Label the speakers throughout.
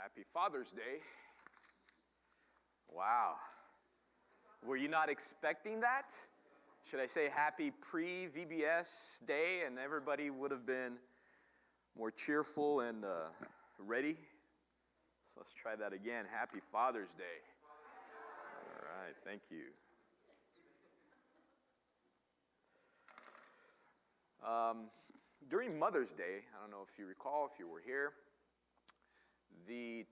Speaker 1: Happy Father's Day. Wow. Were you not expecting that? Should I say happy pre-VBS day and everybody would have been more cheerful and ready? So let's try that again. Happy Father's Day. All right, thank you. During Mother's Day, I don't know if you recall, if you were here, the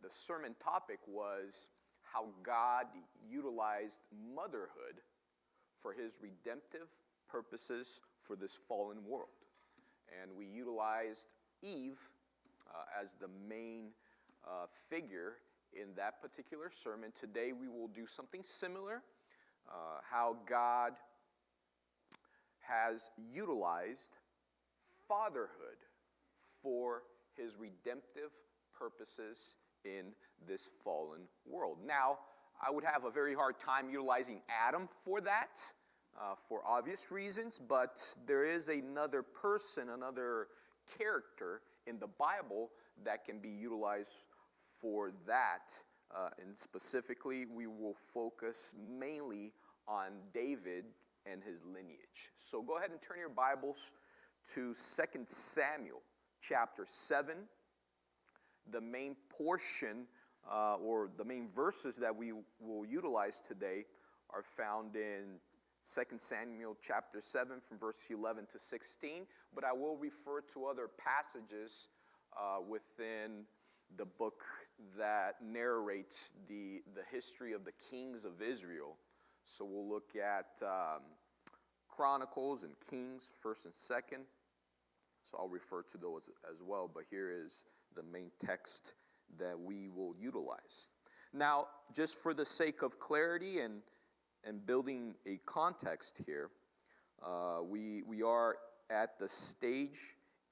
Speaker 1: sermon topic was how God utilized motherhood for his redemptive purposes for this fallen world. And we utilized Eve as the main figure in that particular sermon. Today we will do something similar, how God has utilized fatherhood for his redemptive purposes in this fallen world. Now, I would have a very hard time utilizing Adam for that, for obvious reasons, but there is another person, another character in the Bible that can be utilized for that. And specifically, we will focus mainly on David and his lineage. So go ahead and turn your Bibles to 2 Samuel chapter 7. The main portion or the main verses that we will utilize today are found in 2 Samuel chapter 7 from verse 11 to 16. But I will refer to other passages within the book that narrates the history of the kings of Israel. So we'll look at Chronicles and Kings, 1st and 2nd. So I'll refer to those as well, but here is the main text that we will utilize. Now, just for the sake of clarity and building a context here, we are at the stage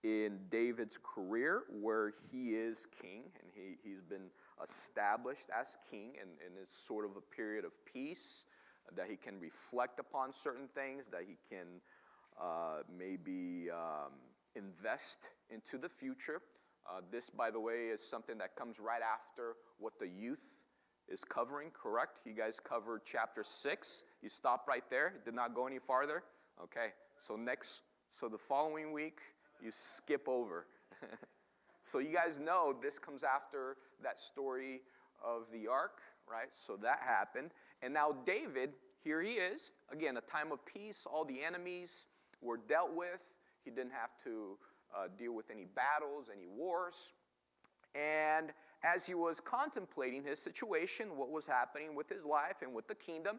Speaker 1: in David's career where he is king, and he's been established as king, and it's sort of a period of peace, that he can reflect upon certain things, that he can maybe invest into the future. This, by the way, is something that comes right after what the youth is covering, correct? You guys covered chapter 6. You stopped right there, did not go any farther. Okay, so the following week, you skip over. So you guys know this comes after that story of the ark, right? So that happened. And now David, here he is. Again, a time of peace. All the enemies were dealt with. He didn't have to deal with any battles, any wars. And as he was contemplating his situation, what was happening with his life and with the kingdom,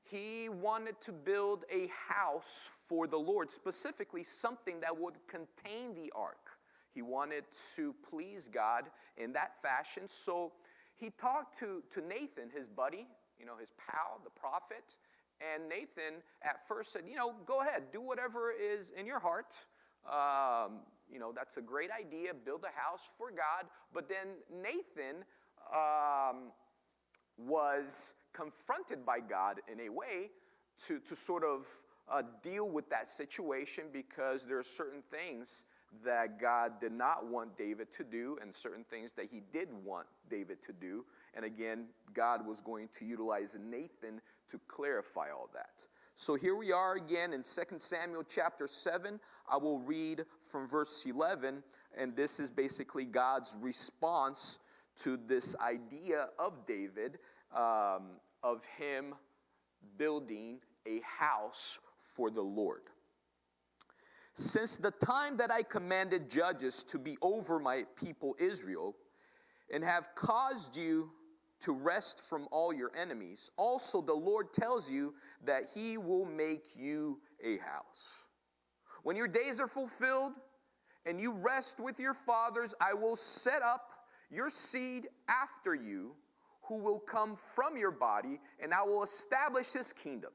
Speaker 1: he wanted to build a house for the Lord, specifically something that would contain the ark. He wanted to please God in that fashion. So he talked to Nathan, his buddy, his pal, the prophet. And Nathan at first said, go ahead, do whatever is in your heart. That's a great idea, build a house for God. But then Nathan was confronted by God in a way to sort of deal with that situation, because there are certain things that God did not want David to do and certain things that he did want David to do. And again, God was going to utilize Nathan to clarify all that. So here we are again in 2 Samuel chapter 7. I will read from verse 11, and this is basically God's response to this idea of David, of him building a house for the Lord. Since the time that I commanded judges to be over my people Israel, and have caused you to rest from all your enemies, also the Lord tells you that he will make you a house. When your days are fulfilled and you rest with your fathers, I will set up your seed after you, who will come from your body, and I will establish his kingdom.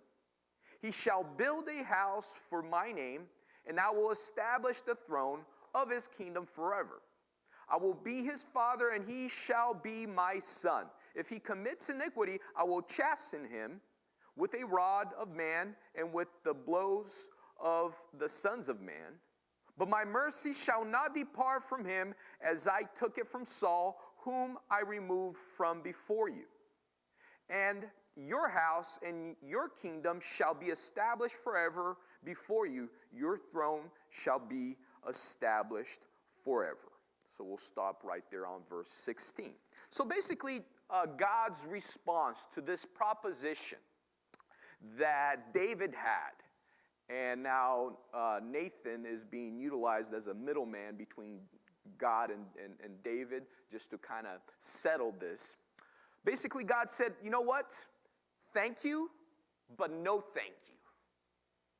Speaker 1: He shall build a house for my name, and I will establish the throne of his kingdom forever. I will be his father, and he shall be my son. If he commits iniquity, I will chasten him with a rod of man and with the blows of the sons of man. But my mercy shall not depart from him, as I took it from Saul, whom I remove from before you. And your house and your kingdom shall be established forever before you. Your throne shall be established forever. So we'll stop right there on verse 16. So basically, God's response to this proposition that David had, and now Nathan is being utilized as a middleman between God and David just to kind of settle this. Basically, God said, you know what? Thank you, but no thank you.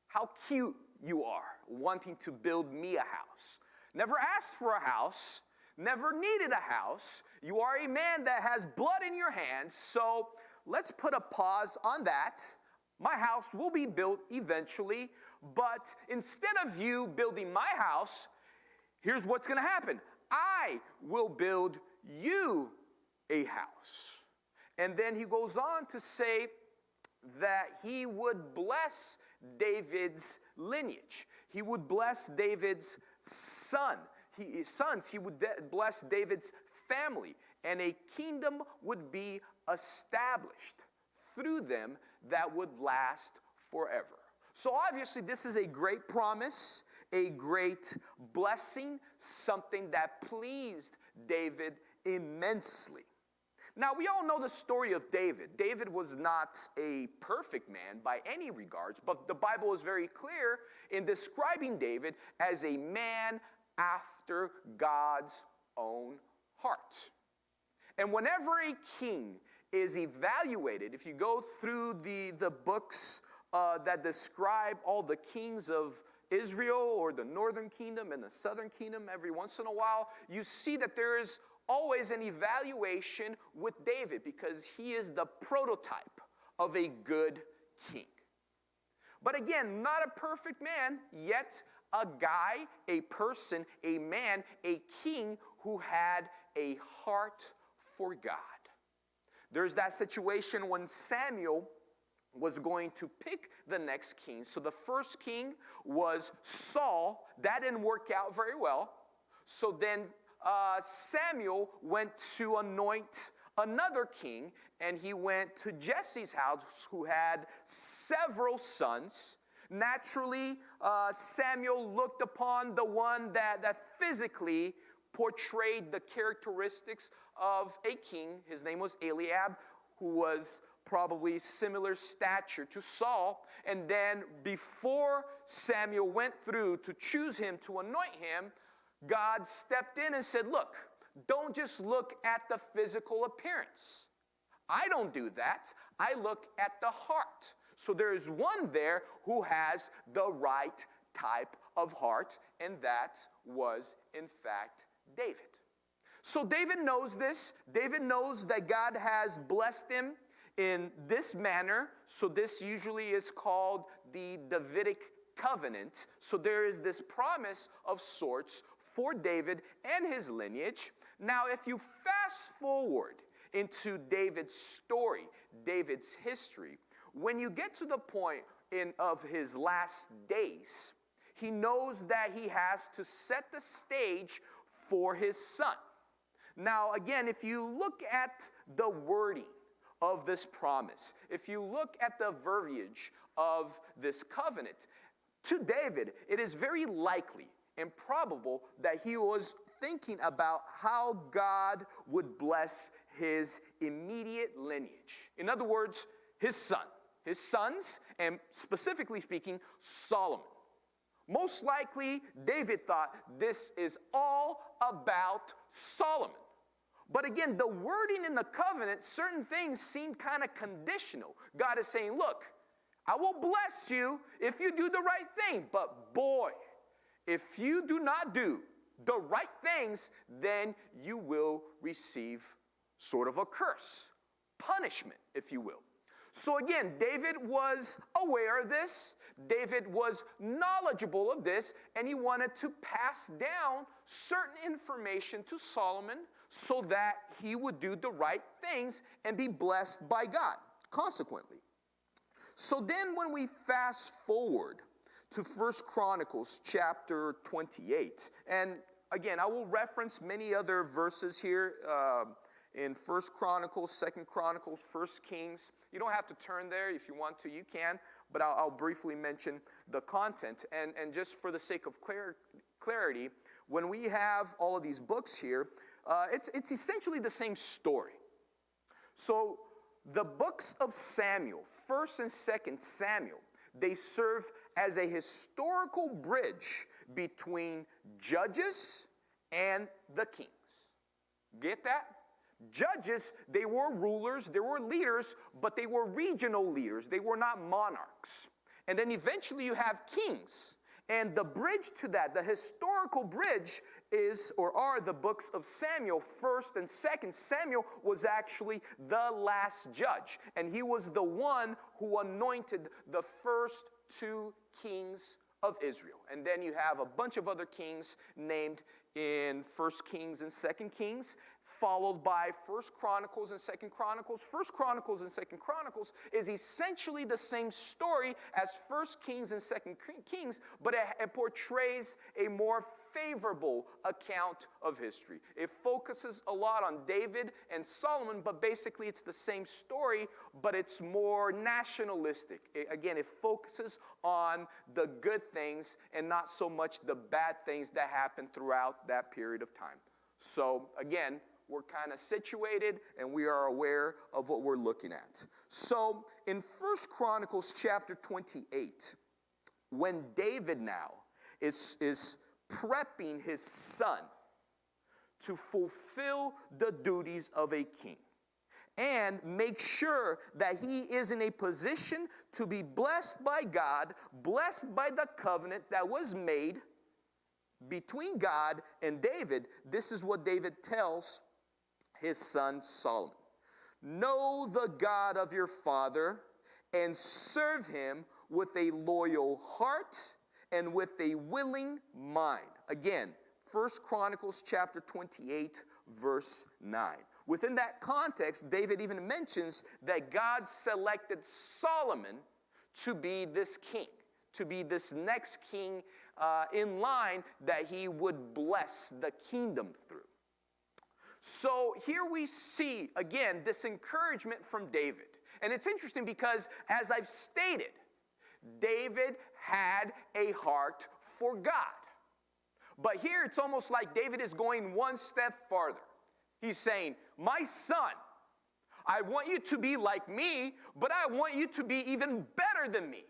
Speaker 1: How cute you are, wanting to build me a house. Never asked for a house, never needed a house. You are a man that has blood in your hands, so let's put a pause on that. My house will be built eventually, but instead of you building my house, here's what's going to happen. I will build you a house. And then he goes on to say that he would bless David's lineage. He would bless David's sons. He would bless David's family. And a kingdom would be established through them that would last forever. So obviously this is a great promise, a great blessing, something that pleased David immensely. Now, we all know the story of David. David was not a perfect man by any regards, but the Bible is very clear in describing David as a man after God's own heart. And whenever a king is evaluated, if you go through the books that describe all the kings of Israel or the northern kingdom and the southern kingdom, every once in a while, you see that there is always an evaluation with David because he is the prototype of a good king. But again, not a perfect man, yet a guy, a person, a man, a king who had a heart for God. There's that situation when Samuel was going to pick the next king. So the first king was Saul. That didn't work out very well. So then Samuel went to anoint another king, and he went to Jesse's house, who had several sons. Naturally, Samuel looked upon the one that physically portrayed the characteristics of a king. His name was Eliab, who was probably similar stature to Saul. And then before Samuel went through to choose him, to anoint him, God stepped in and said, look, don't just look at the physical appearance. I don't do that. I look at the heart. So there is one there who has the right type of heart, and that was, in fact, David. So David knows this. David knows that God has blessed him in this manner. So this usually is called the Davidic covenant. So there is this promise of sorts for David and his lineage. Now, if you fast forward into David's story, David's history, when you get to the point of his last days, he knows that he has to set the stage for his son. Now, again, if you look at the wording of this promise, if you look at the verbiage of this covenant, to David, it is very likely and probable that he was thinking about how God would bless his immediate lineage. In other words, his sons, and specifically speaking, Solomon. Most likely, David thought this is all about Solomon. But again, the wording in the covenant, certain things seem kind of conditional. God is saying, look, I will bless you if you do the right thing. But boy, if you do not do the right things, then you will receive sort of a curse, punishment, if you will. So again, David was aware of this. David was knowledgeable of this, and he wanted to pass down certain information to Solomon so that he would do the right things and be blessed by God, consequently. So then when we fast forward to 1 Chronicles chapter 28, and again, I will reference many other verses here in 1 Chronicles, 2 Chronicles, 1 Kings. You don't have to turn there. If you want to, you can. But I'll briefly mention the content. And just for the sake of clarity, when we have all of these books here, it's essentially the same story. So the books of Samuel, 1st and 2nd Samuel, they serve as a historical bridge between judges and the kings. Get that? Judges, they were rulers, they were leaders, but they were regional leaders. They were not monarchs. And then eventually you have kings. And the bridge to that, the historical bridge are the books of Samuel. 1st and 2nd Samuel was actually the last judge. And he was the one who anointed the first 2 kings of Israel. And then you have a bunch of other kings named in 1 Kings and 2 Kings, followed by 1 Chronicles and 2 Chronicles. 1 Chronicles and 2 Chronicles is essentially the same story as 1 Kings and 2 Kings, but it portrays a more favorable account of history. It focuses a lot on David and Solomon, but basically it's the same story, but it's more nationalistic. It focuses on the good things and not so much the bad things that happened throughout that period of time. So again, we're kind of situated and we are aware of what we're looking at. So in 1 Chronicles chapter 28, when David now is prepping his son to fulfill the duties of a king and make sure that he is in a position to be blessed by God, blessed by the covenant that was made between God and David, this is what David tells his son Solomon. Know the God of your father and serve him with a loyal heart and with a willing mind. Again, 1 Chronicles chapter 28, verse 9. Within that context, David even mentions that God selected Solomon to be this king, to be this next king in line that he would bless the kingdom through. So here we see, again, this encouragement from David. And it's interesting because, as I've stated, David had a heart for God. But here it's almost like David is going one step farther. He's saying, my son, I want you to be like me, but I want you to be even better than me.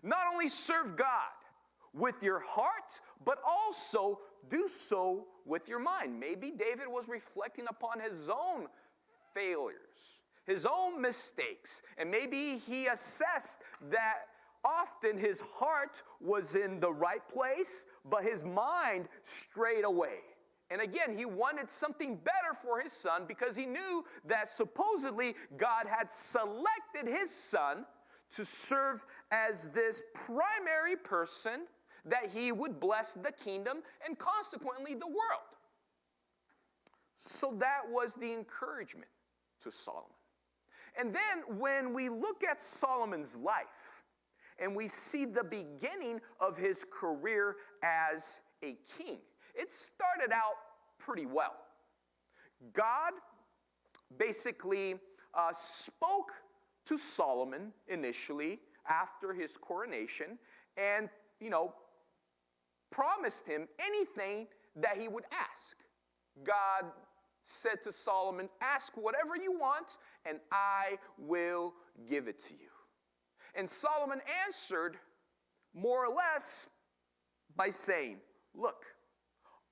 Speaker 1: Not only serve God with your heart, but also do so with your mind. Maybe David was reflecting upon his own failures, his own mistakes, and maybe he assessed that often his heart was in the right place, but his mind strayed away. And again, he wanted something better for his son because he knew that supposedly God had selected his son to serve as this primary person that he would bless the kingdom and consequently the world. So that was the encouragement to Solomon. And then when we look at Solomon's life and we see the beginning of his career as a king, it started out pretty well. God basically spoke to Solomon initially after his coronation and, promised him anything that he would ask. God said to Solomon, ask whatever you want and I will give it to you. And Solomon answered more or less by saying, look,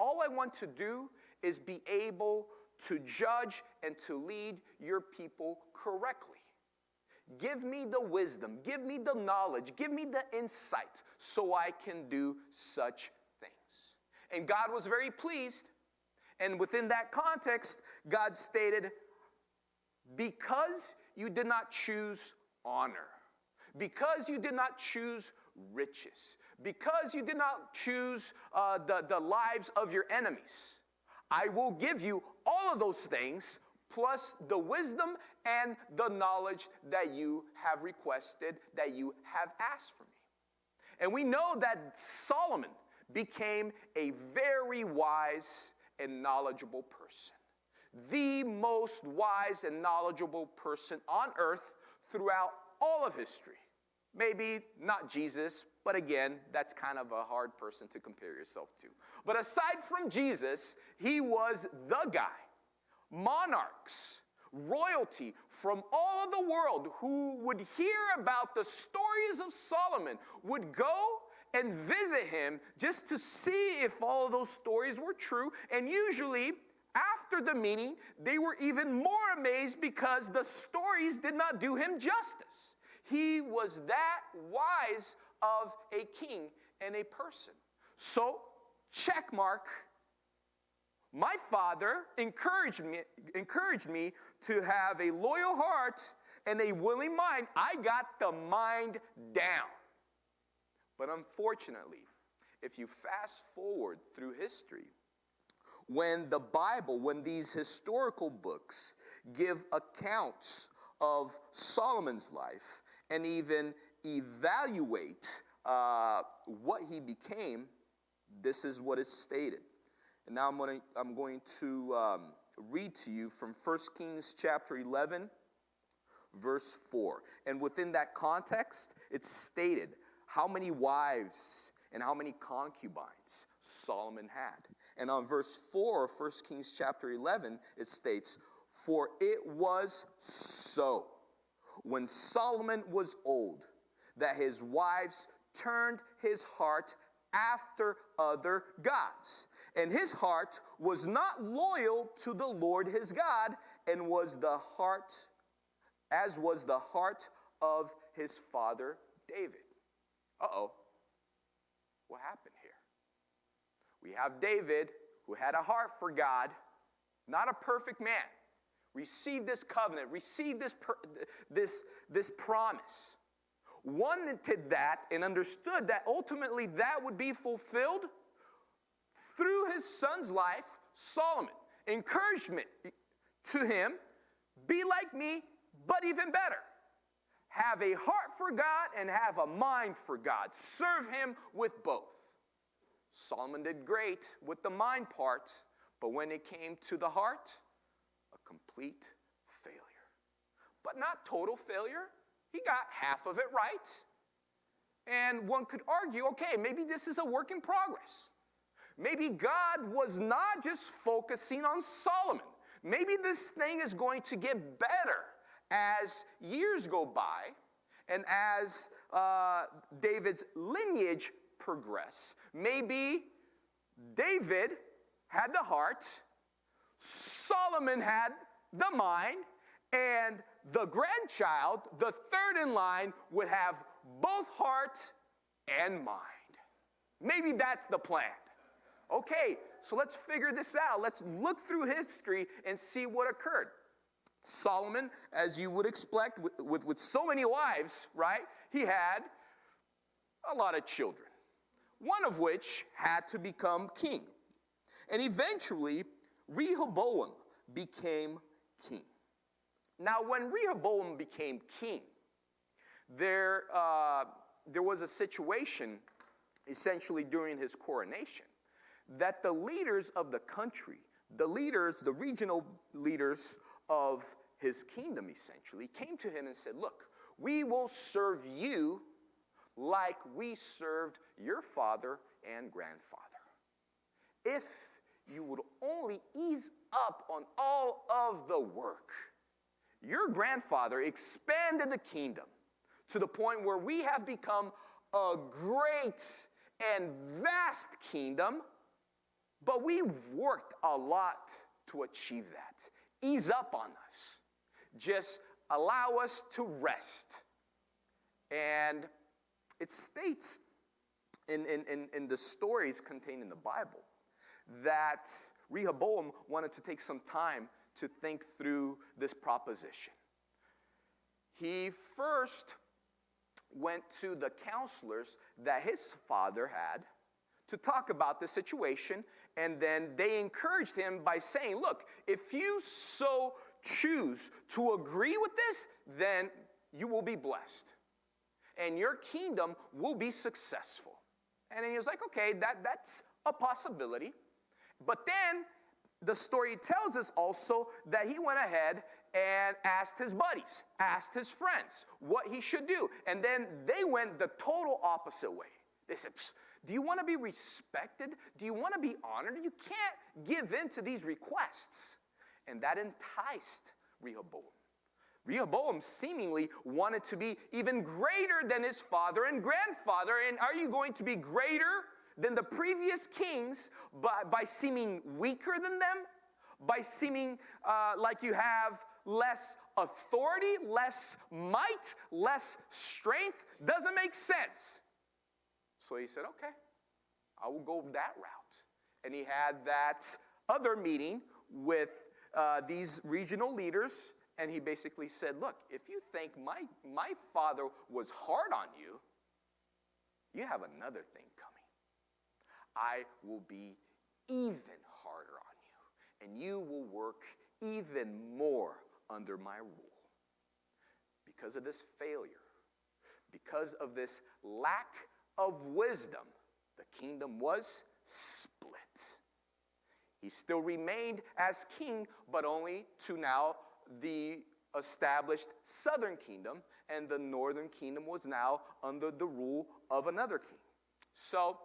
Speaker 1: all I want to do is be able to judge and to lead your people correctly. Give me the wisdom, give me the knowledge, give me the insight so I can do such things. And God was very pleased. And within that context, God stated, because you did not choose honor, because you did not choose riches, because you did not choose the lives of your enemies, I will give you all of those things, plus the wisdom and the knowledge that you have requested, that you have asked for me. And we know that Solomon became a very wise and knowledgeable person. The most wise and knowledgeable person on earth throughout all of history. Maybe not Jesus, but again, that's kind of a hard person to compare yourself to. But aside from Jesus, he was the guy. Monarchs, royalty from all of the world who would hear about the stories of Solomon would go and visit him just to see if all of those stories were true. And usually, after the meeting, they were even more amazed because the stories did not do him justice. He was that wise of a king and a person. So, check mark. My father encouraged me to have a loyal heart and a willing mind. I got the mind down. But unfortunately, if you fast forward through history, when the Bible, when these historical books give accounts of Solomon's life and even evaluate what he became, this is what is stated. And now I'm going to read to you from 1 Kings chapter 11, verse 4. And within that context, it's stated how many wives and how many concubines Solomon had. And on verse 4 of 1 Kings chapter 11, it states, "For it was so, when Solomon was old, that his wives turned his heart after other gods. And his heart was not loyal to the Lord his God, and was the heart of his father David." Uh-oh. What happened here? We have David, who had a heart for God, not a perfect man, received this covenant, received this promise, wanted that and understood that ultimately that would be fulfilled through his son's life, Solomon. Encouragement to him, be like me, but even better. Have a heart for God and have a mind for God. Serve him with both. Solomon did great with the mind part, but when it came to the heart, a complete failure. But not total failure. He got half of it right. And one could argue, okay, maybe this is a work in progress. Maybe God was not just focusing on Solomon. Maybe this thing is going to get better as years go by and as David's lineage progress. Maybe David had the heart, Solomon had the mind, and the grandchild, the third in line, would have both heart and mind. Maybe that's the plan. Okay, so let's figure this out. Let's look through history and see what occurred. Solomon, as you would expect, with so many wives, right? He had a lot of children, one of which had to become king. And eventually, Rehoboam became king. Now, when Rehoboam became king, there was a situation, essentially during his coronation, that the leaders of the country, the regional leaders of his kingdom, essentially, came to him and said, look, we will serve you like we served your father and grandfather. If you would only ease up on all of the work. Your grandfather expanded the kingdom to the point where we have become a great and vast kingdom, but we've worked a lot to achieve that. Ease up on us. Just allow us to rest. And it states in the stories contained in the Bible that Rehoboam wanted to take some time to think through this proposition. He first went to the counselors that his father had to talk about the situation, and then they encouraged him by saying, look, if you so choose to agree with this, then you will be blessed, and your kingdom will be successful. And then he was like, okay, that's a possibility. But then the story tells us also that he went ahead and asked his buddies, asked his friends what he should do. And then they went the total opposite way. They said, do you want to be respected? Do you want to be honored? You can't give in to these requests. And that enticed Rehoboam. Rehoboam seemingly wanted to be even greater than his father and grandfather. And are you going to be greater than the previous kings by seeming weaker than them? By seeming like you have less authority, less might, less strength? Doesn't make sense. So he said, okay, I will go that route. And he had that other meeting with these regional leaders, and he basically said, look, if you think my father was hard on you, you have another thing coming. I will be even harder on you, and you will work even more under my rule. Because of this failure, because of this lack of wisdom, the kingdom was split. He still remained as king, but only to now the established southern kingdom, and the northern kingdom was now under the rule of another king. So,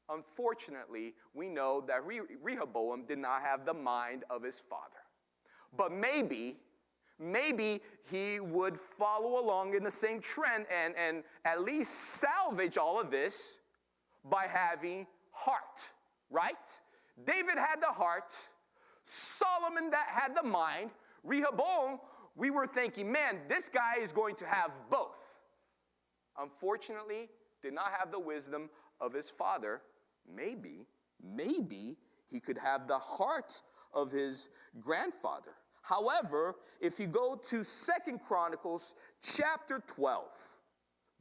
Speaker 1: unfortunately, we know that Rehoboam did not have the mind of his father. But maybe he would follow along in the same trend and at least salvage all of this by having heart, right? David had the heart. Solomon that had the mind. Rehoboam, we were thinking, man, this guy is going to have both. Unfortunately, did not have the wisdom of his father. Maybe he could have the heart of his grandfather. However, if you go to 2 Chronicles chapter 12,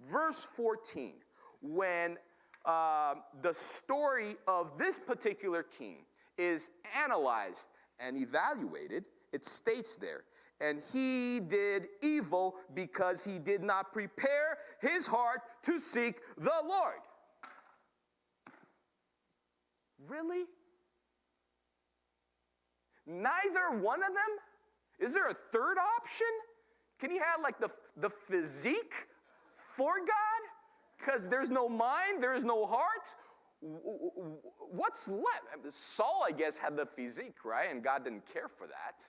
Speaker 1: verse 14, when the story of this particular king is analyzed and evaluated, it states there, and he did evil because he did not prepare his heart to seek the Lord. Really? Neither one of them? Is there a third option? Can he have like the physique for God? Because there's no mind, there's no heart. What's left? Saul, I guess, had the physique, right? And God didn't care for that.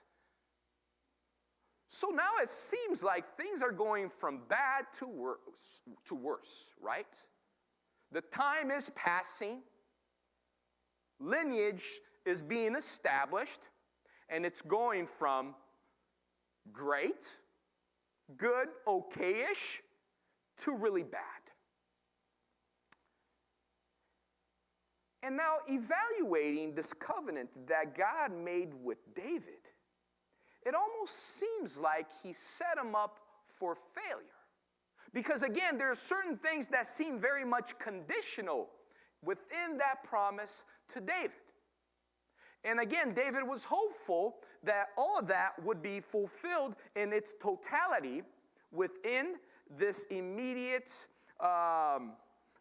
Speaker 1: So now it seems like things are going from bad to worse, right? The time is passing. Lineage is being established. And it's going from great, good, okay-ish, to really bad. And now evaluating this covenant that God made with David, it almost seems like he set him up for failure. Because again, there are certain things that seem very much conditional within that promise to David. And again, David was hopeful that all of that would be fulfilled in its totality within this immediate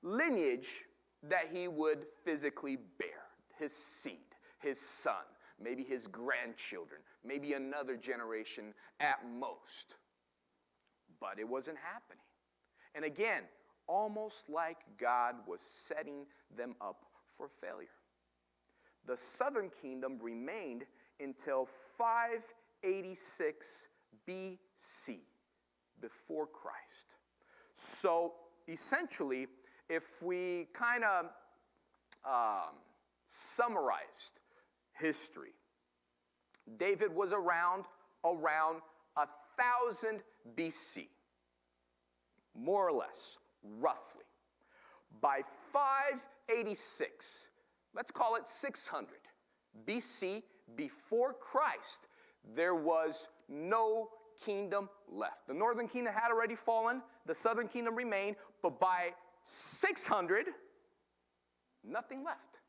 Speaker 1: lineage that he would physically bear. His seed, his son, maybe his grandchildren, maybe another generation at most. But it wasn't happening. And again, almost like God was setting them up for failure. The southern kingdom remained until 586 BC, before Christ. So essentially, if we kind of summarized history, David was around 1000 BC, more or less, roughly. By 586, let's call it 600 BC, before Christ, there was no kingdom left. The northern kingdom had already fallen, the southern kingdom remained, but by 600, nothing left.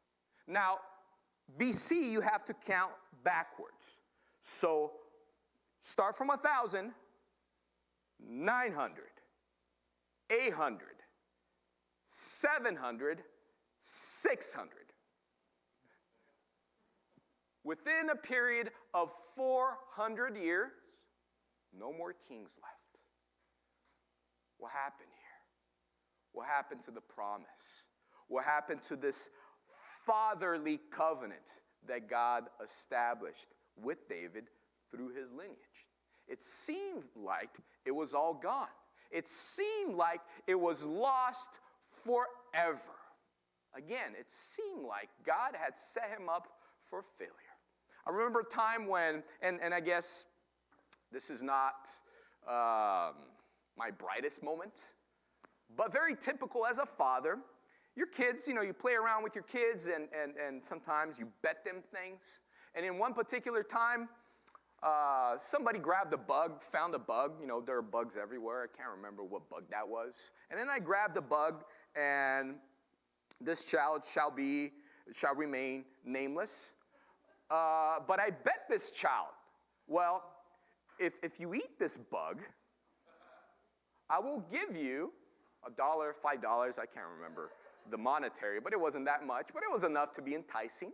Speaker 1: Now, BC, you have to count backwards. So, start from 1,000, 900, 800, 700, 600. Within a period of 400 years, no more kings left. What happened here? What happened to the promise? What happened to this fatherly covenant that God established with David through his lineage? It seemed like it was all gone. It seemed like it was lost forever. Again, it seemed like God had set him up for failure. I remember a time when, and I guess this is not my brightest moment, but very typical as a father. Your kids, you play around with your kids, and sometimes you bet them things. And in one particular time, somebody grabbed a bug, found a bug. There are bugs everywhere. I can't remember what bug that was. And then I grabbed a bug, and this child shall remain nameless. But I bet this child, well, if you eat this bug, I will give you $1, $5, I can't remember the monetary, but it wasn't that much, but it was enough to be enticing.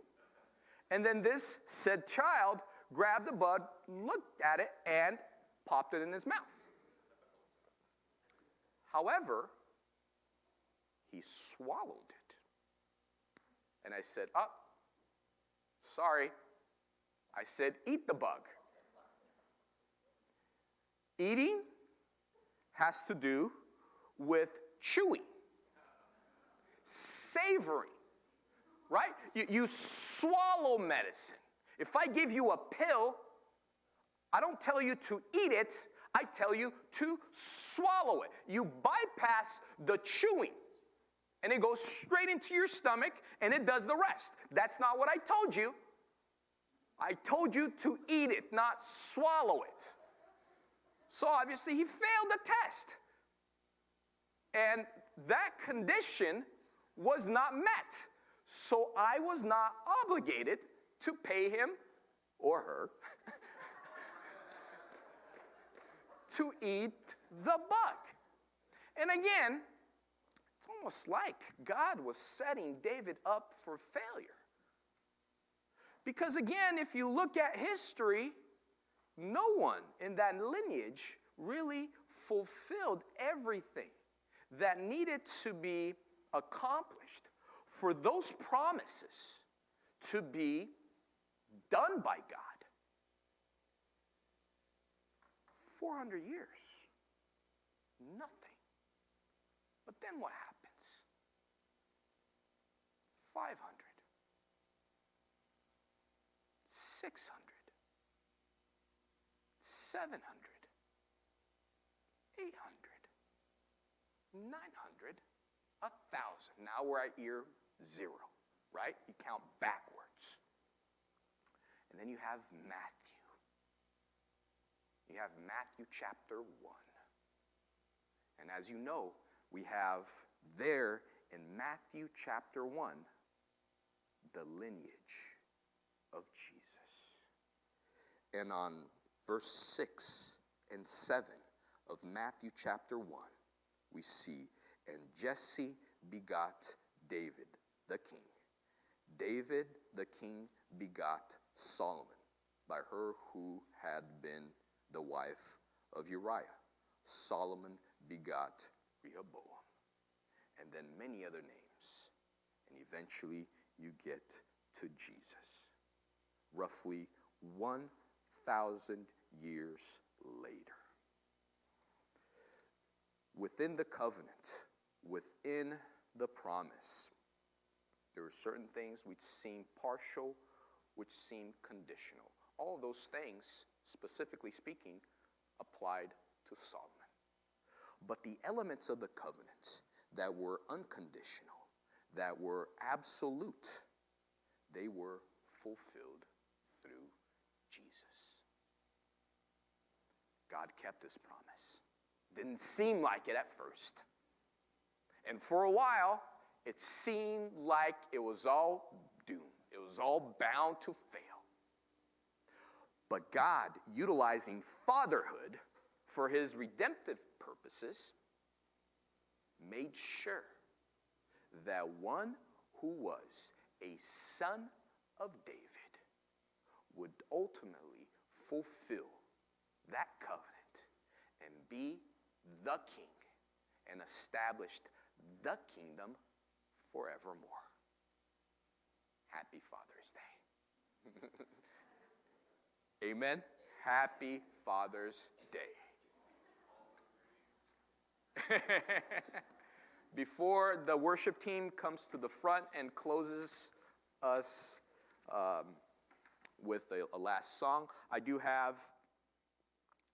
Speaker 1: And then this said child grabbed the bug, looked at it, and popped it in his mouth. However, he swallowed it. And I said, sorry. I said, eat the bug. Eating has to do with chewing, savoring, right? You swallow medicine. If I give you a pill, I don't tell you to eat it, I tell you to swallow it. You bypass the chewing, and it goes straight into your stomach, and it does the rest. That's not what I told you. I told you to eat it, not swallow it. So obviously he failed the test. And that condition was not met. So I was not obligated to pay him or her to eat the bug. And again, it's almost like God was setting David up for failure. Because again, if you look at history, no one in that lineage really fulfilled everything that needed to be accomplished for those promises to be done by God. 400 years, nothing. But then what happens? 500, 600, 700, 800, 900, 1,000. Now we're at year 0, right? You count backwards. And then you have Matthew. You have Matthew chapter 1. And as you know, we have there in Matthew chapter 1 the lineage of Jesus. And on verse 6 and 7 of Matthew chapter 1, we see, and Jesse begot David the king. David the king begot Solomon by her who had been the wife of Uriah. Solomon begot Rehoboam. And then many other names. And eventually you get to Jesus. Roughly 1,000 years later. Within the covenant, within the promise, there are certain things which seem partial, which seem conditional. All of those things, specifically speaking, applied to Solomon. But the elements of the covenant that were unconditional, that were absolute, they were fulfilled through Jesus. God kept his promise. Didn't seem like it at first. And for a while, it seemed like it was all doomed. It was all bound to fail. But God, utilizing fatherhood for his redemptive purposes, made sure that one who was a son of David, would ultimately fulfill that covenant and be the king and established the kingdom forevermore. Happy Father's Day. Amen. Happy Father's Day. Before the worship team comes to the front and closes us with a last song, I do have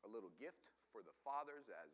Speaker 1: a little gift for the fathers as